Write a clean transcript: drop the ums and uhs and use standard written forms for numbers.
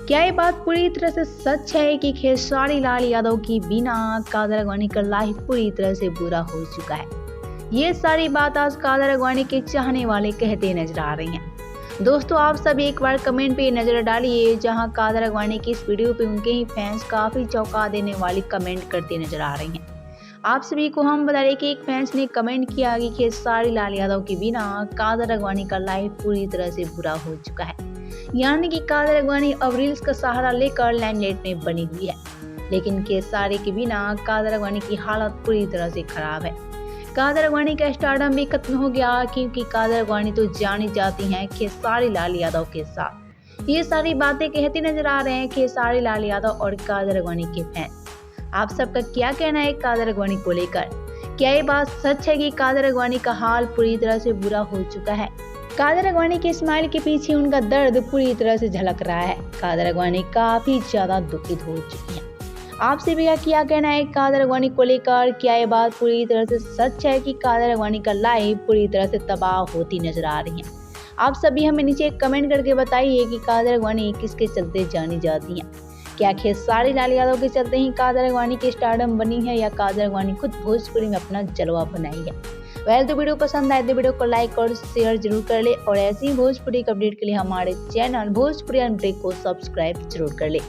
क्या ये बात पूरी तरह से सच है कि खेसारी लाल यादव की बिना कादर अडवाणी का लाइफ पूरी तरह से बुरा हो चुका है? ये सारी बात आज कादर अडवाणी के चाहने वाले कहते नजर आ रही हैं। दोस्तों, आप सब एक बार कमेंट पे नजर डालिए, जहां कादर अडवाणी की इस वीडियो पे उनके ही फैंस काफी चौंका देने वाली कमेंट करते नजर आ रही हैं। आप सभी को हम बता दें कि एक फैंस ने कमेंट किया कि खेसारी लाल यादव के बिना कादर अडवाणी का लाइफ पूरी तरह से बुरा हो चुका है। यानी कि कादर अडवाणी अब रील्स का सहारा लेकर लाइमलाइट में बनी हुई है, लेकिन खेसारी के बिना कादर अडवाणी की हालत पूरी तरह से खराब है। कादर अडवाणी का स्टारडम भी खत्म हो गया, क्योंकि कादर अडवाणी तो जानी जाती हैं खेसारी लाल यादव के साथ। ये सारी बातें कहते नजर आ रहे हैं खेसारी लाल यादव और कादर अडवाणी के फैंस। आप सबका क्या कहना है कादर अडवाणी को लेकर? क्या ये बात सच है कि कादर अडवाणी का हाल पूरी तरह से बुरा हो चुका है? कादर अडवाणी के स्माइल के पीछे उनका दर्द पूरी तरह से झलक रहा है। कादर अडवाणी काफी ज्यादा दुखित हो चुकी हैं। आपसे भी क्या कहना है कादर अडवाणी को लेकर? क्या ये बात पूरी तरह से सच है कि कादर अडवाणी का लाइफ पूरी तरह से तबाह होती नजर आ रही है? आप सभी हमें नीचे कमेंट करके बताइए कि कादर अडवाणी किसके चलते जानी जाती हैं। क्या खेसारी लाल यादव के चलते ही कादर अडवाणी की स्टारडम बनी है, या कादर अडवाणी खुद भोजपुरी में अपना जलवा बनाई है? तो वीडियो पसंद आए तो वीडियो को लाइक और शेयर जरूर कर ले, और ऐसी भोजपुरी अपडेट के लिए हमारे चैनल भोजपुरी अपडेट को सब्सक्राइब जरूर कर ले।